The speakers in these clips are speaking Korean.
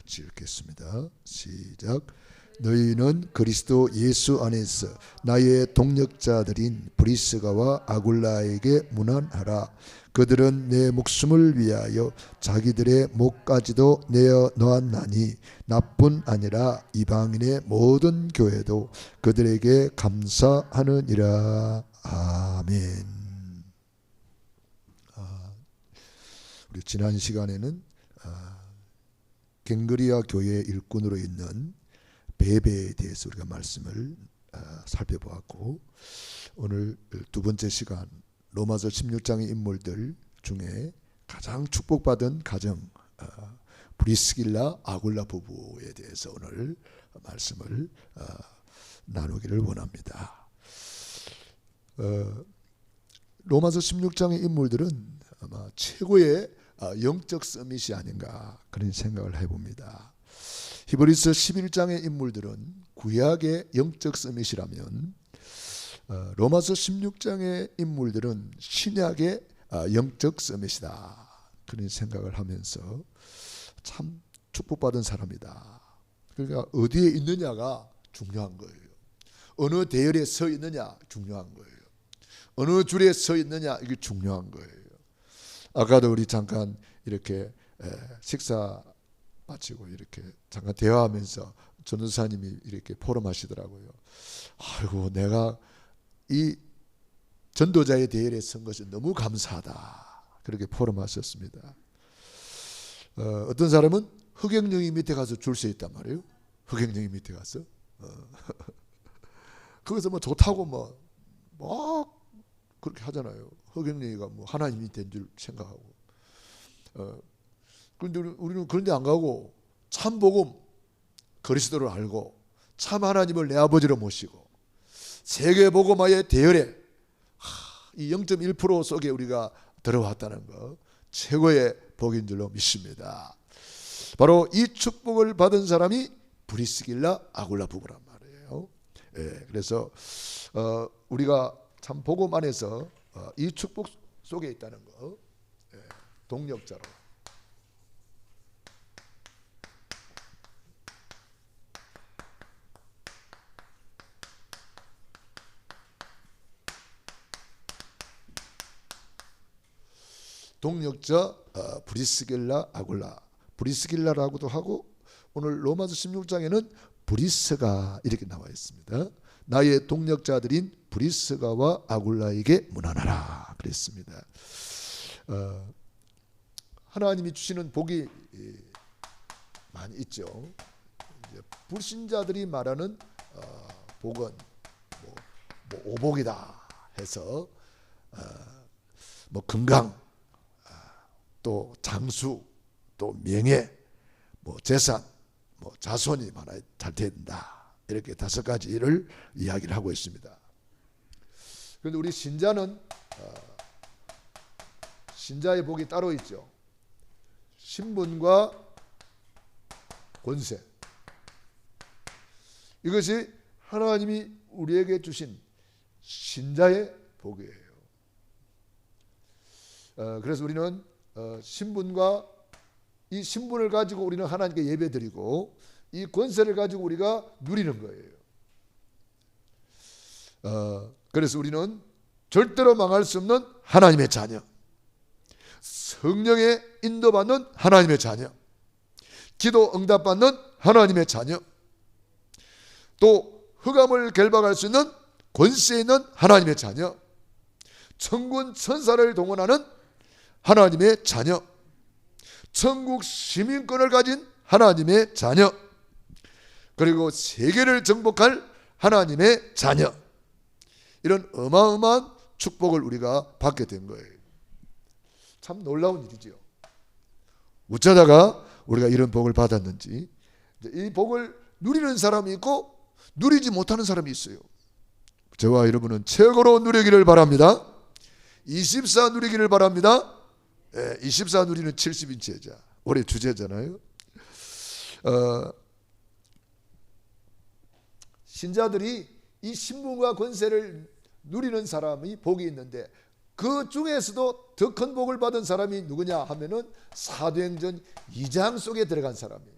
같이 읽겠습니다. 시작. 너희는 그리스도 예수 안에서 나의 동역자들인 브리스가와 아굴라에게 문안하라. 그들은 내 목숨을 위하여 자기들의 목까지도 내어 놓았나니 나뿐 아니라 이방인의 모든 교회도 그들에게 감사하느니라. 아멘. 우리 지난 시간에는 갱그리아 교회의 일꾼으로 있는 베베에 대해서 우리가 말씀을 살펴보았고, 오늘 두 번째 시간 로마서 16장의 인물들 중에 가장 축복받은 가정 브리스길라 아굴라 부부에 대해서 오늘 말씀을 나누기를 원합니다. 로마서 16장의 인물들은 아마 최고의 영적 서밋이 아닌가 그런 생각을 해봅니다. 히브리서 11장의 인물들은 구약의 영적 서밋이라면 로마서 16장의 인물들은 신약의 영적 서밋이다 그런 생각을 하면서 참 축복받은 사람이다. 그러니까 어디에 있느냐가 중요한 거예요. 어느 대열에 서 있느냐 중요한 거예요. 어느 줄에 서 있느냐 이게 중요한 거예요. 아까도 우리 잠깐 이렇게 식사 마치고 이렇게 잠깐 대화하면서 전도사님이 이렇게 포럼하시더라고요. 아이고, 내가 이 전도자의 대열에 선 것이 너무 감사하다 그렇게 포럼하셨습니다. 어떤 사람은 흑역령이 밑에 가서 줄 서 있단 말이에요. 흑역령이 밑에 가서 거기서 뭐 좋다고 막 그렇게 하잖아요. 흑역령이가 뭐 하나님이 된 줄 생각하고. 그런데 우리는 그런 데 안 가고 참 복음 그리스도를 알고 참 하나님을 내 아버지로 모시고 세계 복음화의 대열에 이 0.1% 속에 우리가 들어왔다는 거 최고의 복인 줄로 믿습니다. 바로 이 축복을 받은 사람이 브리스길라 아굴라 부부란 말이에요. 그래서 우리가 참 복음 안에서 이 축복 속에 있다는 거 동력자로 동력자 브리스길라 아굴라, 브리스길라라고도 하고 오늘 로마서 16장에는 브리스가 이렇게 나와 있습니다. 나의 동력자들인 브리스가와 아굴라에게 문안하라 그랬습니다. 하나님이 주시는 복이 많이 있죠. 이제 불신자들이 말하는 복은 뭐 오복이다 해서 뭐 건강, 또 장수, 또 명예, 뭐 재산, 뭐 자손이 많아야 잘 된다. 이렇게 5가지를 이야기를 하고 있습니다. 그런데 우리 신자는 신자의 복이 따로 있죠. 신분과 권세. 이것이 하나님이 우리에게 주신 신자의 복이에요. 그래서 우리는 신분과 이 신분을 가지고 우리는 하나님께 예배드리고 이 권세를 가지고 우리가 누리는 거예요. 그래서 우리는 절대로 망할 수 없는 하나님의 자녀, 성령의 인도받는 하나님의 자녀, 기도 응답받는 하나님의 자녀, 또 흑암을 결박할 수 있는 권세 있는 하나님의 자녀, 천군 천사를 동원하는 하나님의 자녀, 천국 시민권을 가진 하나님의 자녀, 그리고 세계를 정복할 하나님의 자녀, 이런 어마어마한 축복을 우리가 받게 된 거예요. 참 놀라운 일이죠. 어쩌다가 우리가 이런 복을 받았는지. 이 복을 누리는 사람이 있고 누리지 못하는 사람이 있어요. 저와 여러분은 최고로 누리기를 바랍니다. 24 누리기를 바랍니다. 24 누리는 70인치 여자. 올해 주제잖아요. 신자들이 이 신분과 권세를 누리는 사람이 복이 있는데 그 중에서도 더 큰 복을 받은 사람이 누구냐 하면은 사도행전 2장 속에 들어간 사람이에요.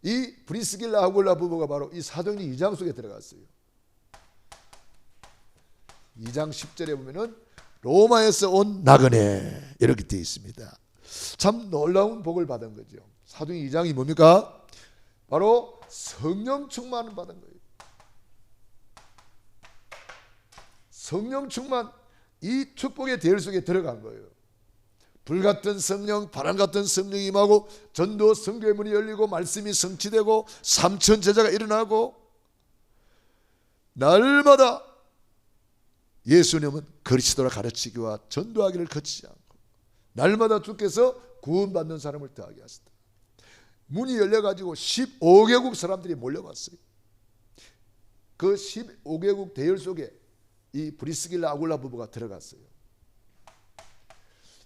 이 브리스길라 아굴라 부부가 바로 이 사도행전 2장 속에 들어갔어요. 2장 10절에 보면은 로마에서 온 나그네 이렇게 되어 있습니다. 참 놀라운 복을 받은 거죠. 사도행전 2장이 뭡니까? 바로 성령 충만을 받은 거예요. 성령 충만, 이 축복의 대열 속에 들어간 거예요. 불같은 성령, 바람같은 성령이 임하고 전도 성교의 문이 열리고 말씀이 성취되고 3천 제자가 일어나고 날마다 예수님은 그리스도를 가르치기와 전도하기를 거치지 않고 날마다 주께서 구원받는 사람을 더하게 하셨다. 문이 열려가지고 15개국 사람들이 몰려왔어요. 그 15개국 대열 속에 이 브리스길라 아굴라 부부가 들어갔어요.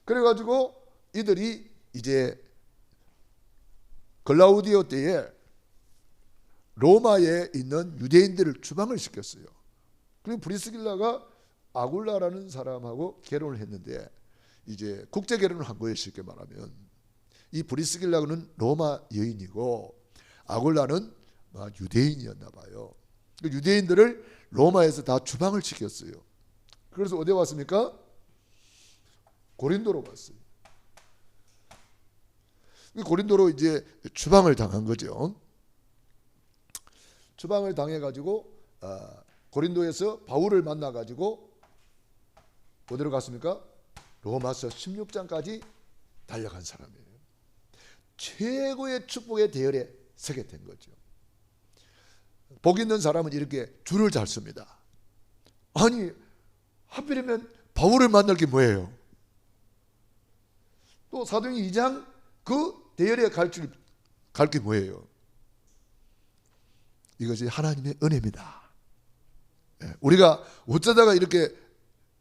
그래가지고 이들이 이제 글라우디오 때에 로마에 있는 유대인들을 추방을 시켰어요. 그리고 브리스길라가 아굴라라는 사람하고 결혼을 했는데 이제 국제 결혼을 한 거예요. 쉽게 말하면 이 브리스길라는 로마 여인이고 아굴라는 유대인이었나 봐요. 유대인들을 로마에서 다 추방을 시켰어요. 그래서 어디 왔습니까? 고린도로 갔어요. 고린도로 이제 추방을 당한 거죠. 추방을 당해가지고 고린도에서 바울을 만나가지고 어디로 갔습니까? 로마서 16장까지 달려간 사람이에요. 최고의 축복의 대열에 서게 된 거죠. 복 있는 사람은 이렇게 줄을 잘 씁니다. 아니 하필이면 바울을 만날 게 뭐예요? 또 사도행전 2장 그 대열에 갈 게 뭐예요? 이것이 하나님의 은혜입니다. 우리가 어쩌다가 이렇게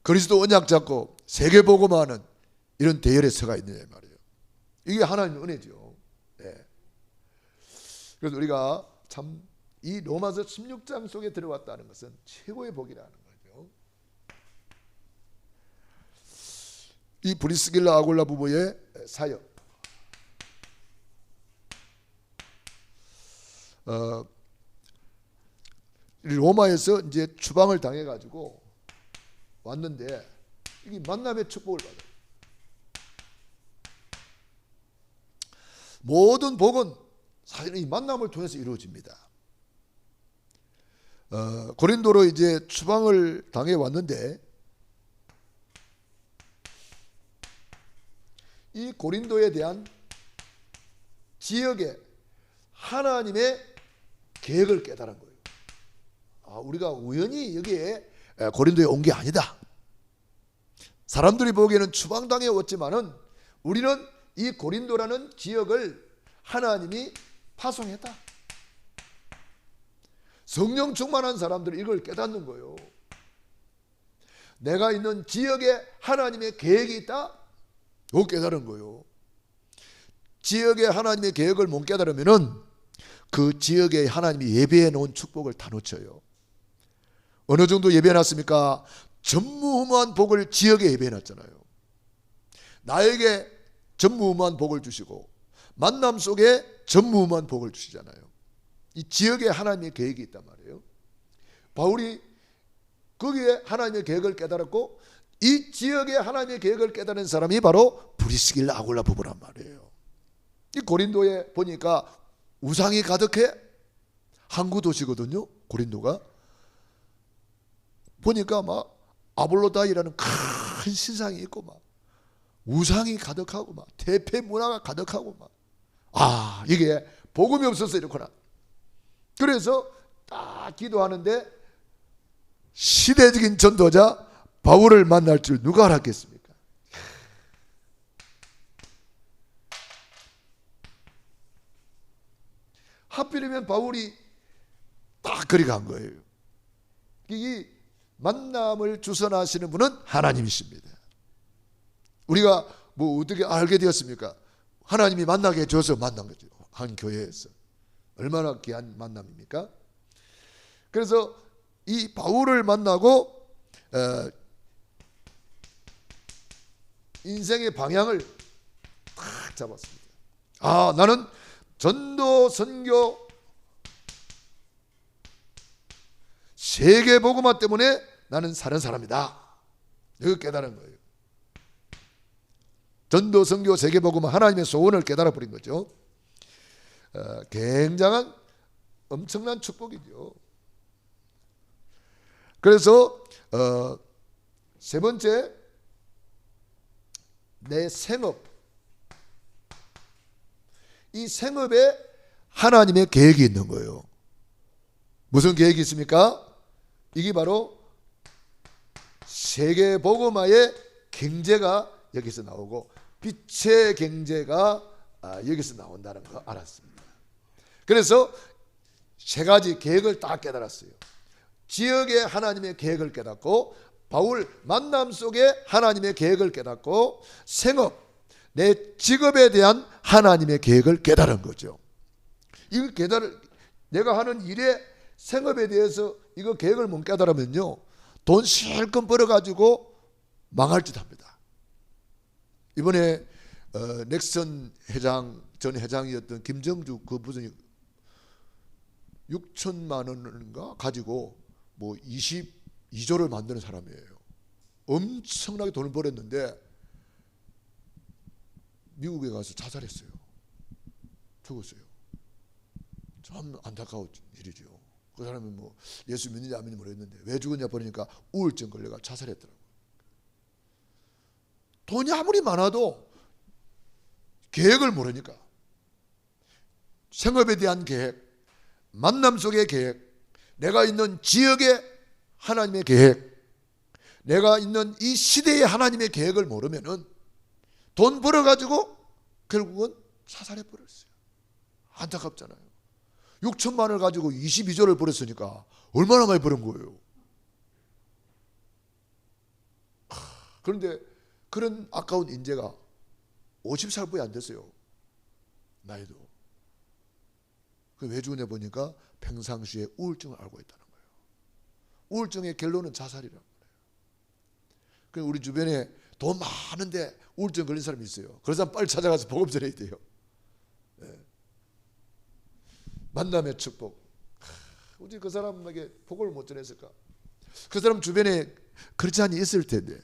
그리스도 언약 잡고 세계 복음하는 이런 대열에 서가 있느냐 말이에요. 이게 하나님의 은혜죠. 그래서 우리가 참 이 로마서 16장 속에 들어왔다는 것은 최고의 복이라는 거죠. 이 브리스길라 아굴라 부부의 사역, 로마에서 이제 추방을 당해가지고 왔는데 이게 만남의 축복을 받아요. 모든 복은 사실은 이 만남을 통해서 이루어집니다. 고린도로 이제 추방을 당해 왔는데 이 고린도에 대한 지역에 하나님의 계획을 깨달은 거예요. 우리가 우연히 여기에 고린도에 온 게 아니다. 사람들이 보기에는 추방당해 왔지만은 우리는 이 고린도라는 지역을 하나님이 파송했다. 성령 충만한 사람들이 이걸 깨닫는 거예요. 내가 있는 지역에 하나님의 계획이 있다. 이거 깨달은 거예요. 지역에 하나님의 계획을 못 깨달으면은 그 지역에 하나님이 예배해 놓은 축복을 다 놓쳐요. 어느 정도 예배해 놨습니까? 전무후무한 복을 지역에 예배해 놨잖아요. 나에게 전무후무한 복을 주시고 만남 속에 전무후무한 복을 주시잖아요. 이 지역에 하나님의 계획이 있단 말이에요. 바울이 거기에 하나님의 계획을 깨달았고 이 지역에 하나님의 계획을 깨달은 사람이 바로 브리스길라 아굴라 부부란 말이에요. 이 고린도에 보니까 우상이 가득해. 항구 도시거든요. 고린도가 보니까 막 아볼로다이라는 큰 신상이 있고 막 우상이 가득하고 막 대패 문화가 가득하고 막 이게 복음이 없어서 이렇구나. 그래서 딱 기도하는데 시대적인 전도자 바울을 만날 줄 누가 알았겠습니까? 하필이면 바울이 딱 그리 간 거예요. 이 만남을 주선하시는 분은 하나님이십니다. 우리가 뭐 어떻게 알게 되었습니까? 하나님이 만나게 해줘서 만난 거죠. 한 교회에서. 얼마나 귀한 만남입니까? 그래서 이 바울을 만나고 인생의 방향을 딱 잡았습니다. 나는 전도, 선교, 세계 복음화 때문에 나는 사는 사람이다. 이거 깨달은 거예요. 전도, 선교, 세계 복음화, 하나님의 소원을 깨달아 버린 거죠. 굉장한 엄청난 축복이죠. 그래서 세 번째, 내 생업. 이 생업에 하나님의 계획이 있는 거예요. 무슨 계획이 있습니까? 이게 바로 세계 복음화의 경제가 여기서 나오고 빛의 경제가 여기서 나온다는 거 알았습니다. 그래서 세 가지 계획을 딱 깨달았어요. 지역의 하나님의 계획을 깨닫고, 바울 만남 속에 하나님의 계획을 깨닫고, 생업, 내 직업에 대한 하나님의 계획을 깨달은 거죠. 이걸 내가 하는 일의 생업에 대해서 이거 계획을 못 깨달으면요, 돈 실컷 벌어가지고 망할 짓 합니다. 이번에 넥슨 회장, 전 회장이었던 김정주 그 무슨 6천만 원인가 가지고 뭐 22조를 만드는 사람이에요. 엄청나게 돈을 벌었는데 미국에 가서 자살했어요. 죽었어요. 참 안타까운 일이죠. 그 사람은 뭐 예수 믿는지 안 믿는지 모르겠는데 왜 죽었냐 보니까 우울증 걸려가 자살했더라고요. 돈이 아무리 많아도 계획을 모르니까, 생업에 대한 계획, 만남 속의 계획, 내가 있는 지역의 하나님의 계획, 내가 있는 이 시대의 하나님의 계획을 모르면은 돈 벌어가지고 결국은 자살해버렸어요. 안타깝잖아요. 6천만 원을 가지고 22조를 벌었으니까 얼마나 많이 벌은 거예요. 그런데 그런 아까운 인재가 50살뿐이 안 됐어요. 나이도. 왜 죽었냐 보니까 평상시에 우울증을 앓고 있다는 거예요. 우울증의 결론은 자살이라는 거예요. 그래서 우리 주변에 돈 많은데 우울증 걸린 사람이 있어요. 그런 사람 빨리 찾아가서 복음 전해야 돼요. 네. 만남의 축복. 어떻게 그 사람에게 복음을 못 전했을까? 그 사람 주변에 그렇지 않니 있을 텐데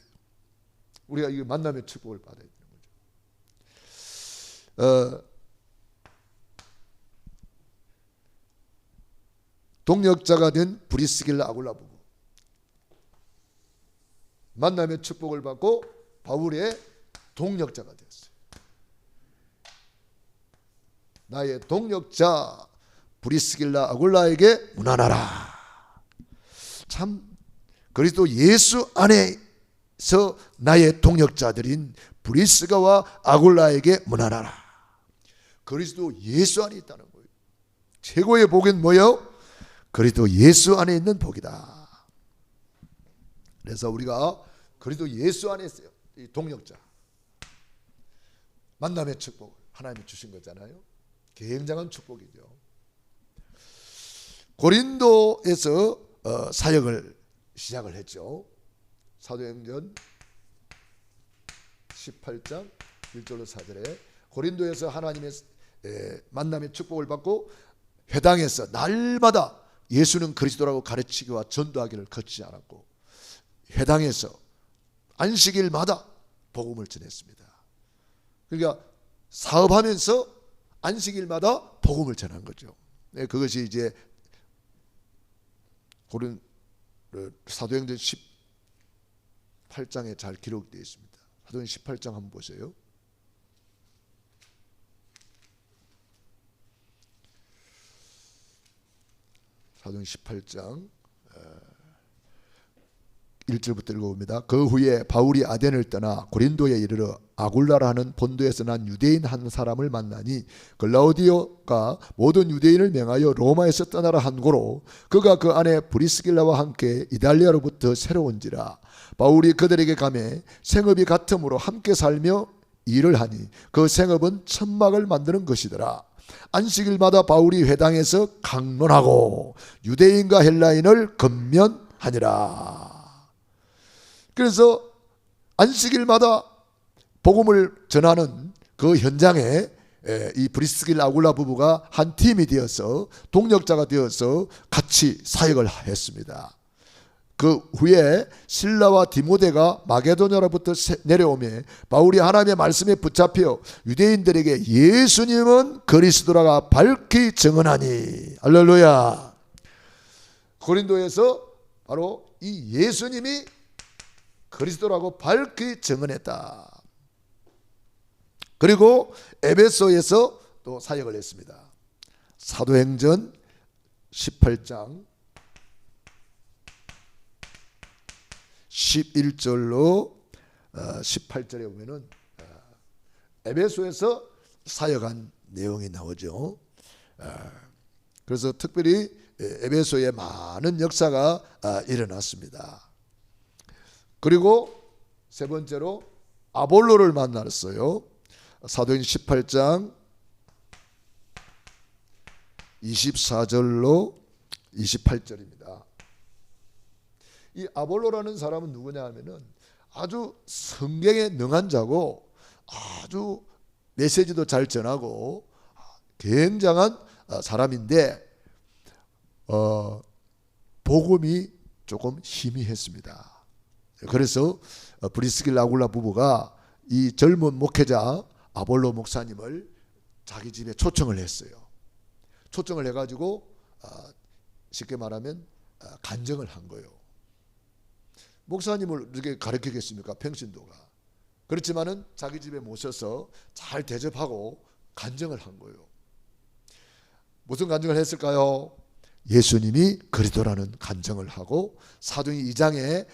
우리가 이 만남의 축복을 받아야 되는 거죠. 동역자가 된 브리스길라 아굴라 부부, 만남의 축복을 받고 바울의 동역자가 되었어요. 나의 동역자 브리스길라 아굴라에게 문안하라. 참 그리스도 예수 안에서 나의 동역자들인 브리스가와 아굴라에게 문안하라. 그리스도 예수 안에 있다는 거예요. 최고의 복은 뭐예요? 그리스도 예수 안에 있는 복이다. 그래서 우리가 그리스도 예수 안에 있어요. 이 동역자, 만남의 축복을 하나님이 주신 거잖아요. 굉장한 축복이죠. 고린도에서 사역을 시작을 했죠. 사도행전 18장 1절로 4절에 고린도에서 하나님의 만남의 축복을 받고 회당에서 날마다 예수는 그리스도라고 가르치기와 전도하기를 거치지 않았고 회당에서 안식일마다 복음을 전했습니다. 그러니까 사업하면서 안식일마다 복음을 전한 거죠. 그것이 이제 사도행전 18장에 잘 기록되어 있습니다. 사도행전 18장 한번 보세요. 사도행전 18장 1절부터 읽어봅니다. 그 후에 바울이 아덴을 떠나 고린도에 이르러 아굴라라 하는 본도에서 난 유대인 한 사람을 만나니 글라우디오가 모든 유대인을 명하여 로마에서 떠나라 한 고로 그가 그 안에 브리스길라와 함께 이달리아로부터 새로 온지라. 바울이 그들에게 가매 생업이 같으므로 함께 살며 일을 하니 그 생업은 천막을 만드는 것이더라. 안식일마다 바울이 회당에서 강론하고 유대인과 헬라인을 건면하니라. 그래서 안식일마다 복음을 전하는 그 현장에 이 브리스길라 아굴라 부부가 한 팀이 되어서 동력자가 되어서 같이 사역을 했습니다. 그 후에 실라와 디모데가 마게도냐로부터 내려오며 바울이 하나님의 말씀에 붙잡혀 유대인들에게 예수님은 그리스도라가 밝히 증언하니, 할렐루야. 고린도에서 바로 이 예수님이 그리스도라고 밝히 증언했다. 그리고 에베소에서 또 사역을 했습니다. 사도행전 18장 11절로 18절에 보면은 에베소에서 사역한 내용이 나오죠. 그래서 특별히 에베소에 많은 역사가 일어났습니다. 그리고 세 번째로 아볼로를 만났어요. 사도행전 18장 24절로 28절입니다. 이 아볼로라는 사람은 누구냐 하면은 아주 성경에 능한 자고 아주 메시지도 잘 전하고 굉장한 사람인데 복음이 조금 희미했습니다. 그래서 브리스길라 아굴라 부부가 이 젊은 목회자 아볼로 목사님을 자기 집에 초청을 했어요. 초청을 해가지고 쉽게 말하면 간증을 한 거예요. 목사님을 이렇게 가르치겠습니까? 평신도가. 그렇지만은 자기 집에 모셔서 잘 대접하고 간증을 한 거예요. 무슨 간증을 했을까요? 예수님이 그리스도라는 간증을 하고 사도행 2장에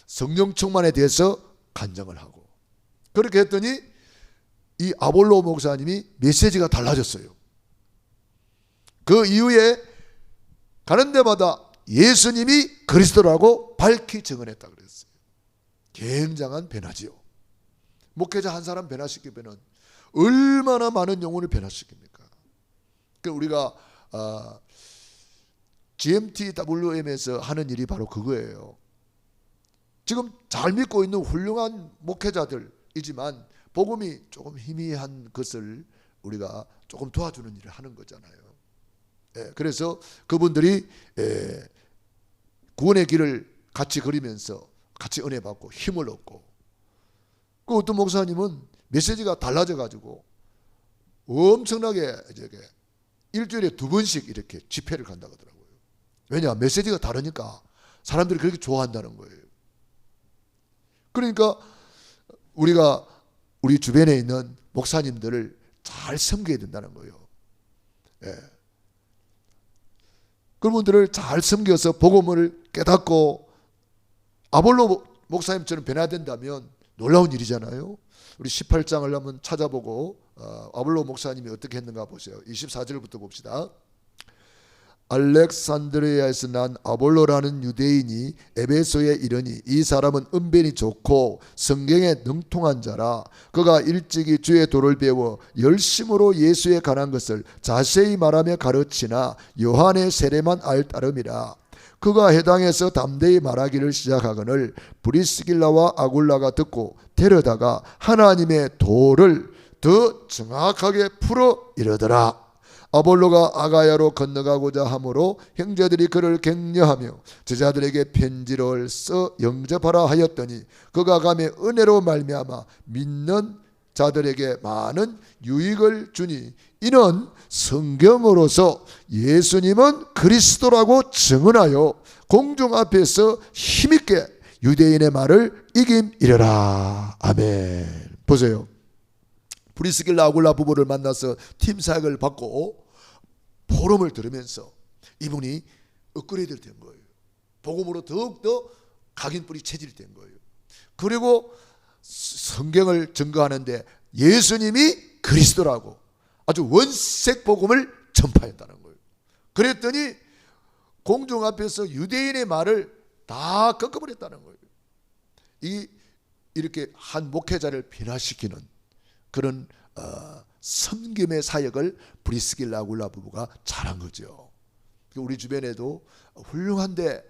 성령 충만에 대해서 간증을 하고, 그렇게 했더니 이 아볼로 목사님이 메시지가 달라졌어요. 그 이후에 가는 데마다 예수님이 그리스도라고 밝히 증언했다 그랬어요. 굉장한 변화지요. 목회자 한 사람 변화시키면 얼마나 많은 영혼을 변화시킵니까? 그러니까 우리가 GMTWM에서 하는 일이 바로 그거예요. 지금 잘 믿고 있는 훌륭한 목회자들이지만 복음이 조금 희미한 것을 우리가 조금 도와주는 일을 하는 거잖아요. 그래서 그분들이 구원의 길을 같이 걸으면서 같이 은혜 받고 힘을 얻고, 그 어떤 목사님은 메시지가 달라져 가지고 엄청나게 일주일에 2번씩 이렇게 집회를 간다고 하더라고요. 왜냐? 메시지가 다르니까 사람들이 그렇게 좋아한다는 거예요. 그러니까 우리가 우리 주변에 있는 목사님들을 잘 섬겨야 된다는 거예요. 그분들을 잘 섬겨서 복음을 깨닫고 아볼로 목사님처럼 변화된다면 놀라운 일이잖아요. 우리 18장을 한번 찾아보고 아볼로 목사님이 어떻게 했는가 보세요. 24절부터 봅시다. 알렉산드리아에서 난 아볼로라는 유대인이 에베소에 이르니 이 사람은 은변이 좋고 성경에 능통한 자라. 그가 일찍이 주의 도를 배워 열심으로 예수에 관한 것을 자세히 말하며 가르치나 요한의 세례만 알 따름이라. 그가 해당에서 담대히 말하기를 시작하거늘 브리스길라와 아굴라가 듣고 데려다가 하나님의 도를 더 정확하게 풀어 이르더라. 아볼로가 아가야로 건너가고자 하므로 형제들이 그를 격려하며 제자들에게 편지를 써 영접하라 하였더니 그가 가며 은혜로 말미암아 믿는 자들에게 많은 유익을 주니 이는 성경으로서 예수님은 그리스도라고 증언하여 공중 앞에서 힘있게 유대인의 말을 이김이려라. 아멘. 보세요. 브리스길라 아굴라 부부를 만나서 팀 사역을 받고 포럼을 들으면서 이분이 업그레이드 된 거예요. 복음으로 더욱더 각인뿌리 체질된 거예요. 그리고 성경을 증거하는데 예수님이 그리스도라고 아주 원색 복음을 전파했다는 거예요. 그랬더니 공중 앞에서 유대인의 말을 다 꺾어버렸다는 거예요. 이렇게 한 목회자를 변화시키는 그런 섬김의 사역을 브리스길라 아굴라 부부가 잘한 거죠. 우리 주변에도 훌륭한데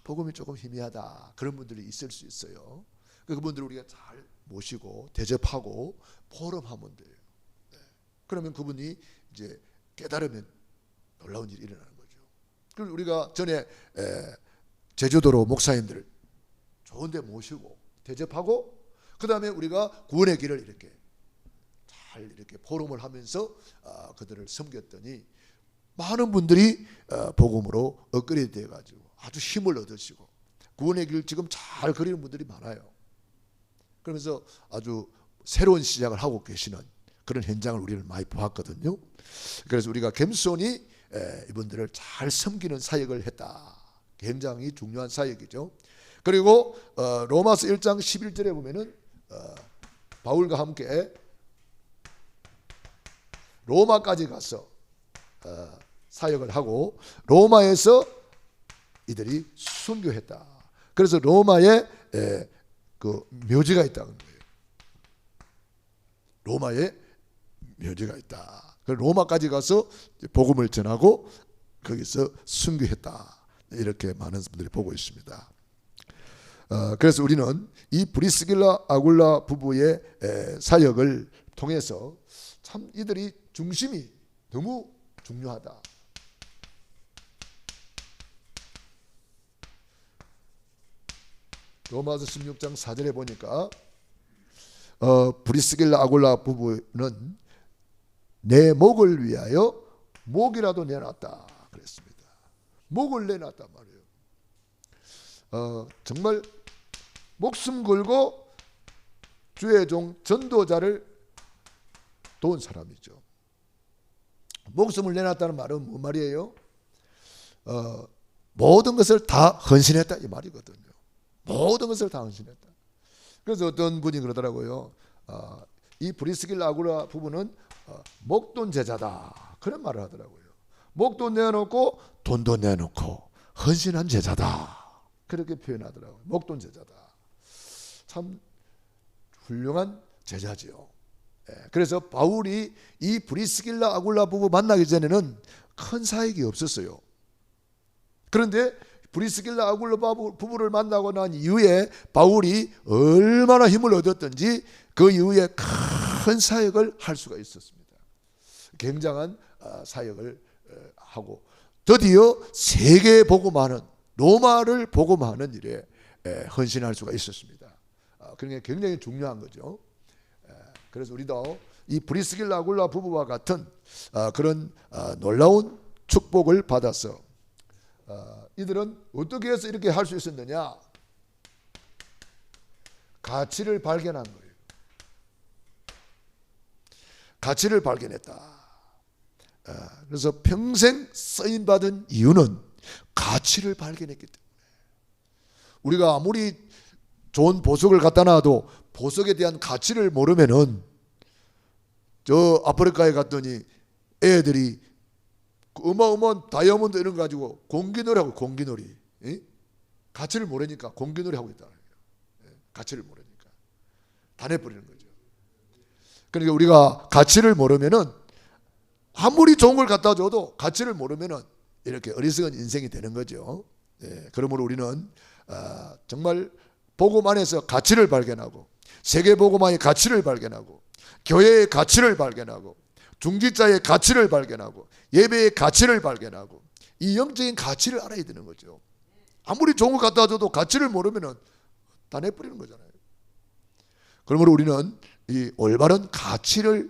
복음이 조금 희미하다 그런 분들이 있을 수 있어요. 그분들을 우리가 잘 모시고 대접하고 포럼하면 돼요. 그러면 그분이 이제 깨달으면 놀라운 일이 일어나는 거죠. 그리고 우리가 전에 제주도로 목사님들 좋은 데 모시고 대접하고, 그 다음에 우리가 구원의 길을 이렇게 잘 이렇게 포럼을 하면서 그들을 섬겼더니 많은 분들이 복음으로 업그레이드 돼가지고 아주 힘을 얻으시고 구원의 길 지금 잘 그리는 분들이 많아요. 그러면서 아주 새로운 시작을 하고 계시는 그런 현장을 우리는 많이 보았거든요. 그래서 우리가 겸손히 이분들을 잘 섬기는 사역을 했다. 굉장히 중요한 사역이죠. 그리고 로마서 1장 11절에 보면은 바울과 함께 로마까지 가서 사역을 하고 로마에서 이들이 순교했다. 그래서 로마에 그 묘지가 있다는 거예요. 로마에 묘지가 있다. 로마까지 가서 복음을 전하고 거기서 순교했다. 이렇게 많은 분들이 보고 있습니다. 그래서 우리는 이 브리스길라 아굴라 부부의 사역을 통해서 참 이들이 중심이 너무 중요하다. 로마서 16장 4절에 보니까 브리스길라 아굴라 부부는 내 목을 위하여 목이라도 내놨다 그랬습니다. 목을 내놨단 말이에요. 정말 목숨 걸고 주의 종 전도자를 도운 사람이죠. 목숨을 내놨다는 말은 뭔 말이에요? 모든 것을 다 헌신했다 이 말이거든요. 모든 것을 다 헌신했다. 그래서 어떤 분이 그러더라고요. 이 브리스길라 아굴라 부부는 목돈 제자다 그런 말을 하더라고요. 목돈 내놓고 돈도 내놓고 헌신한 제자다 그렇게 표현하더라고요. 목돈 제자다. 참 훌륭한 제자지요. 그래서 바울이 이 브리스길라 아굴라 부부 만나기 전에는 큰 사역이 없었어요. 그런데 브리스길라 아굴라 부부를 만나고 난 이후에 바울이 얼마나 힘을 얻었던지 그 이후에 큰 사역을 할 수가 있었습니다. 굉장한 사역을 하고 드디어 세계에 복음하는 로마를 복음하는 일에 헌신할 수가 있었습니다. 그러니까 굉장히 중요한 거죠. 그래서 우리도 이 브리스길라 아굴라 부부와 같은 그런 놀라운 축복을 받아서 이들은 어떻게 해서 이렇게 할 수 있었느냐? 가치를 발견한 거예요. 가치를 발견했다. 그래서 평생 쓰임받은 이유는 가치를 발견했기 때문에. 우리가 아무리 좋은 보석을 갖다 놔도 보석에 대한 가치를 모르면은 저 아프리카에 갔더니 애들이 어마어마한 다이아몬드 이런 거 가지고 공기놀이 하고 공기놀이. 가치를 모르니까 공기놀이 하고 있다. 가치를 모르니까 다 내버리는 거죠. 그러니까 우리가 가치를 모르면은 아무리 좋은 걸 갖다 줘도 가치를 모르면은 이렇게 어리석은 인생이 되는 거죠. 그러므로 우리는 정말 복음 안에서 가치를 발견하고 세계 복음화의 가치를 발견하고 교회의 가치를 발견하고 중직자의 가치를 발견하고 예배의 가치를 발견하고 이 영적인 가치를 알아야 되는 거죠. 아무리 좋은 거 갖다 줘도 가치를 모르면 다 내버리는 거잖아요. 그러므로 우리는 이 올바른 가치를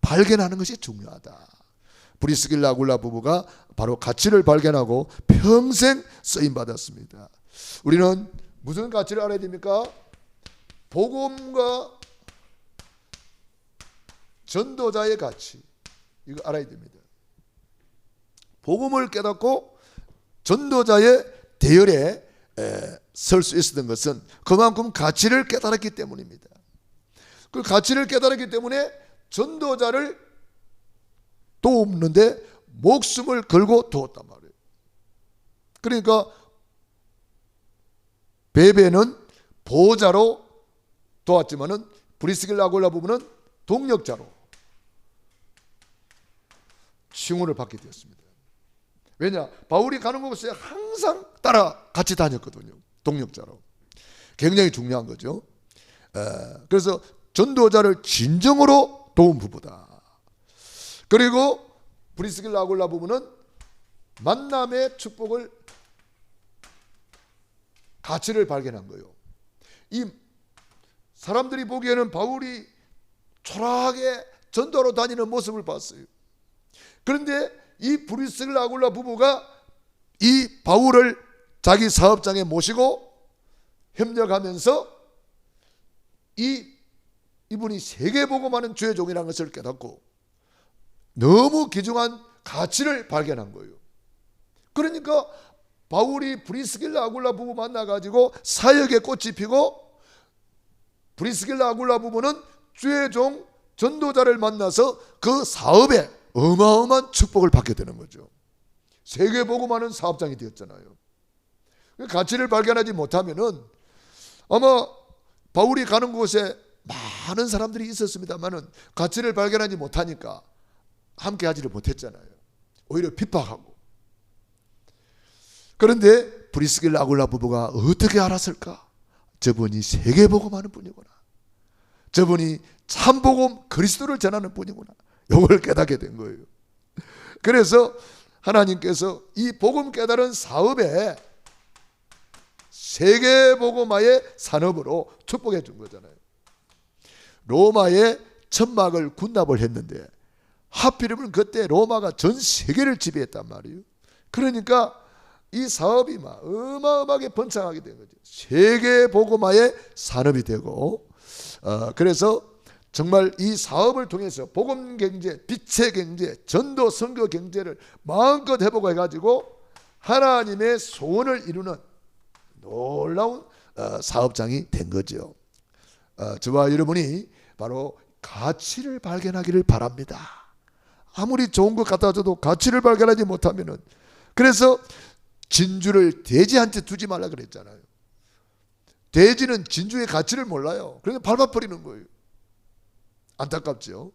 발견하는 것이 중요하다. 브리스길라 아굴라 부부가 바로 가치를 발견하고 평생 쓰임받았습니다. 우리는 무슨 가치를 알아야 됩니까? 복음과 전도자의 가치, 이거 알아야 됩니다. 복음을 깨닫고 전도자의 대열에 설 수 있었던 것은 그만큼 가치를 깨달았기 때문입니다. 그 가치를 깨달았기 때문에 전도자를 돕는데 목숨을 걸고 도왔단 말이에요. 그러니까 베베는 보호자로 도왔지만은 브리스길라 아굴라 부부는 동력자로 칭호를 받게 되었습니다. 왜냐? 바울이 가는 곳에 항상 따라 같이 다녔거든요. 동력자로. 굉장히 중요한 거죠. 그래서 전도자를 진정으로 도운 부부다. 그리고 브리스길라 아굴라 부부는 만남의 축복을, 가치를 발견한 거예요. 이 사람들이 보기에는 바울이 초라하게 전도하러 다니는 모습을 봤어요. 그런데 이 브리스길라 아굴라 부부가 이 바울을 자기 사업장에 모시고 협력하면서 이분이 세계복음하는 주의 종이라는 것을 깨닫고 너무 귀중한 가치를 발견한 거예요. 그러니까 바울이 브리스길라 아굴라 부부 만나가지고 사역에 꽃이 피고, 브리스길라 아굴라 부부는 주의 종 전도자를 만나서 그 사업에 어마어마한 축복을 받게 되는 거죠. 세계복음하는 사업장이 되었잖아요. 가치를 발견하지 못하면은 아마 바울이 가는 곳에 많은 사람들이 있었습니다만은 가치를 발견하지 못하니까 함께 하지를 못했잖아요. 오히려 핍박하고. 그런데 브리스길라 아굴라 부부가 어떻게 알았을까? 저분이 세계복음하는 분이구나. 저분이 참복음 그리스도를 전하는 분이구나. 이걸 깨닫게 된 거예요. 그래서 하나님께서 이 복음 깨달은 사업에 세계복음화의 산업으로 축복해 준 거잖아요. 로마에 천막을 군납을 했는데 하필이면 그때 로마가 전 세계를 지배했단 말이에요. 그러니까 이 사업이 막 어마어마하게 번창하게 된 거죠. 세계복음화의 산업이 되고, 그래서 정말 이 사업을 통해서 복음 경제, 빛의 경제, 전도 선교 경제를 마음껏 해보고 해가지고 하나님의 소원을 이루는 놀라운 사업장이 된 거죠. 저와 여러분이 바로 가치를 발견하기를 바랍니다. 아무리 좋은 것 갖다 줘도 가치를 발견하지 못하면은, 그래서 진주를 돼지한테 두지 말라 그랬잖아요. 돼지는 진주의 가치를 몰라요. 그래서 밟아버리는 거예요. 안타깝죠.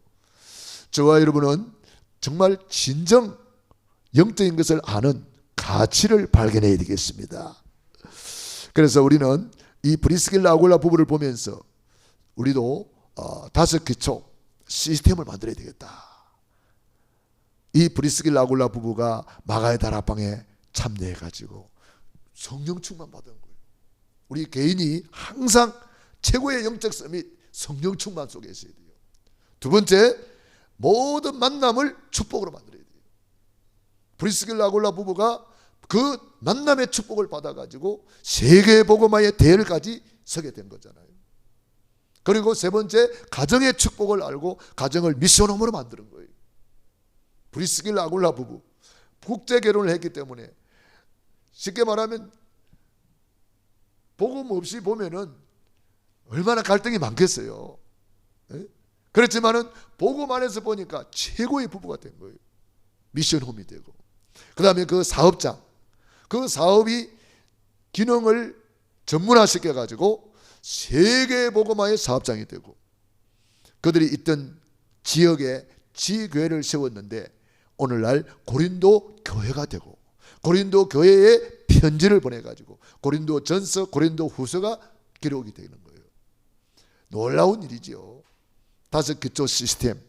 저와 여러분은 정말 진정 영적인 것을 아는 가치를 발견해야 되겠습니다. 그래서 우리는 이 브리스길라 아굴라 부부를 보면서 우리도 5기초 시스템을 만들어야 되겠다. 이 브리스길라 아굴라 부부가 마가의 다락방에 참여해가지고 성령 충만 받은 거예요. 우리 개인이 항상 최고의 영적 서밋 성령 충만 속에 있어야 돼요. 두 번째, 모든 만남을 축복으로 만들어야 돼요. 브리스길라 아굴라 부부가 그 만남의 축복을 받아가지고 세계복음화의 대열까지 서게 된 거잖아요. 그리고 세 번째, 가정의 축복을 알고 가정을 미션홈으로 만드는 거예요. 브리스길라 아굴라 부부 국제 결혼을 했기 때문에 쉽게 말하면 복음 없이 보면은 얼마나 갈등이 많겠어요. 그렇지만은 복음 안에서 보니까 최고의 부부가 된 거예요. 미션홈이 되고, 그 다음에 그 사업장, 그 사업이 기능을 전문화시켜 가지고 세계복음화의 사업장이 되고, 그들이 있던 지역에 지교회를 세웠는데 오늘날 고린도 교회가 되고, 고린도 교회에 편지를 보내가지고 고린도 전서, 고린도 후서가 기록이 되는 거예요. 놀라운 일이지요. 5기초 시스템.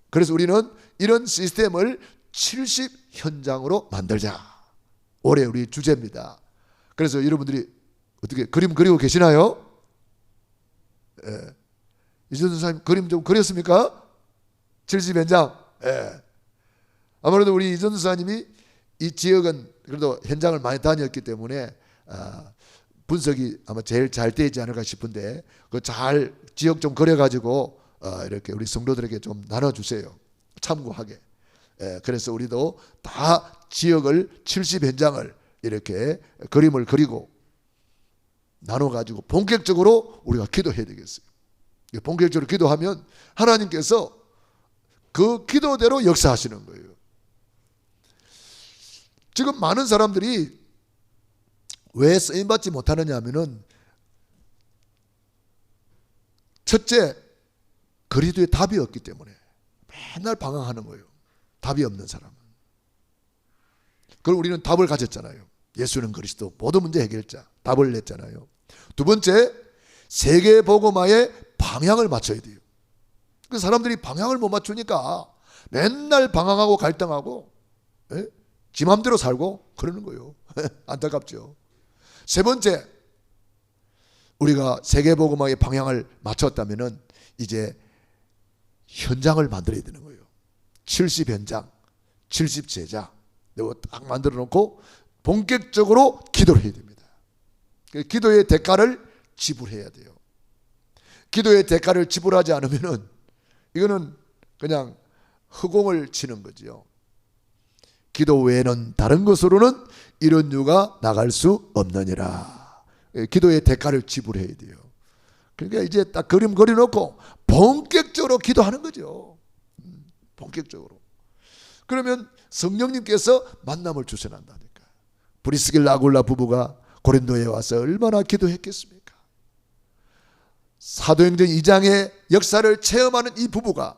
그래서 우리는 이런 시스템을 70현장으로 만들자. 올해 우리 주제입니다. 그래서 여러분들이 어떻게 그림 그리고 계시나요? 예. 이준수 선생님 그림 좀 그렸습니까? 70현장. 예. 아무래도 우리 이준수 선생님이 이 지역은 그래도 현장을 많이 다녔기 때문에 분석이 아마 제일 잘 되지 않을까 싶은데, 그 잘 지역 좀 그려가지고 이렇게 우리 성도들에게 좀 나눠주세요. 참고하게. 그래서 우리도 다 지역을 70현장을 이렇게 그림을 그리고 나눠가지고 본격적으로 우리가 기도해야 되겠어요. 본격적으로 기도하면 하나님께서 그 기도대로 역사하시는 거예요. 지금 많은 사람들이 왜 쓰임받지 못하느냐 하면은, 첫째, 그리스도의 답이 없기 때문에 맨날 방황하는 거예요. 답이 없는 사람은. 그럼 우리는 답을 가졌잖아요. 예수는 그리스도, 모든 문제 해결자, 답을 냈잖아요. 두 번째, 세계복음화의 방향을 맞춰야 돼요. 그 사람들이 방향을 못 맞추니까 맨날 방황하고 갈등하고, 예? 지 맘대로 살고 그러는 거예요. 안타깝죠. 세 번째, 우리가 세계복음화의 방향을 맞췄다면은 이제 현장을 만들어야 되는 거예요. 70 현장, 70 제자 이거 딱 만들어 놓고 본격적으로 기도를 해야 됩니다. 기도의 대가를 지불해야 돼요. 기도의 대가를 지불하지 않으면은 이거는 그냥 허공을 치는 거지요. 기도 외에는 다른 것으로는 이런 유가 나갈 수 없느니라. 기도의 대가를 지불해야 돼요. 그러니까 이제 딱 그림 그려놓고 본격적으로 기도하는 거죠. 본격적으로. 그러면 성령님께서 만남을 주셔난다니까. 브리스길라 아굴라 부부가 고린도에 와서 얼마나 기도했겠습니까? 사도행전 2장의 역사를 체험하는 이 부부가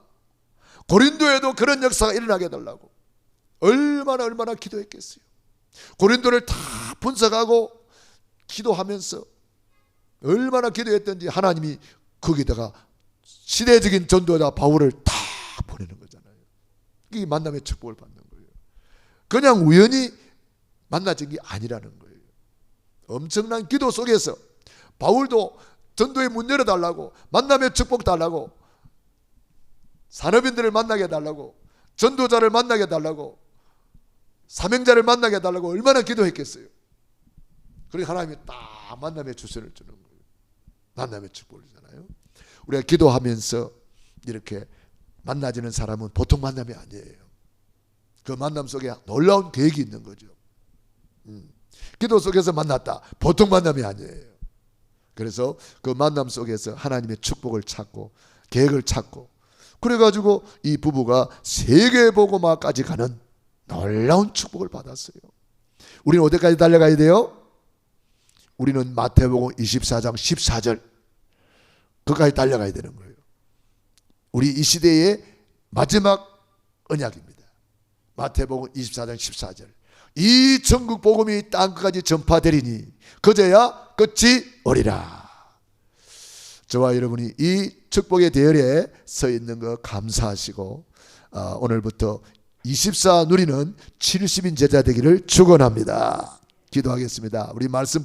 고린도에도 그런 역사가 일어나게 해달라고 얼마나 기도했겠어요. 고린도를 다 분석하고 기도하면서 얼마나 기도했던지 하나님이 거기다가 시대적인 전도자 바울을 다 보내는 거잖아요. 이게 만남의 축복을 받는 거예요. 그냥 우연히 만나진 게 아니라는 거예요. 엄청난 기도 속에서 바울도 전도의 문 열어달라고, 만남의 축복 달라고, 산업인들을 만나게 해달라고, 전도자를 만나게 해달라고, 사명자를 만나게 해달라고 얼마나 기도했겠어요. 그리고 하나님이 딱 만남의 주선을 주는 거예요. 만남의 축복을 주잖아요. 우리가 기도하면서 이렇게 만나지는 사람은 보통 만남이 아니에요. 그 만남 속에 놀라운 계획이 있는 거죠. 기도 속에서 만났다. 보통 만남이 아니에요. 그래서 그 만남 속에서 하나님의 축복을 찾고 계획을 찾고, 그래가지고 이 부부가 세계복음화까지 가는 놀라운 축복을 받았어요. 우리는 어디까지 달려가야 돼요? 우리는 마태복음 24장 14절 그까지 달려가야 되는 거예요. 우리 이 시대의 마지막 언약입니다. 마태복음 24장 14절. 이 전국 복음이 땅끝까지 전파되리니 그제야 끝이 오리라. 저와 여러분이 이 축복의 대열에 서 있는 거 감사하시고, 오늘부터 24 누리는 70인 제자 되기를 축원합니다. 기도하겠습니다. 우리 말씀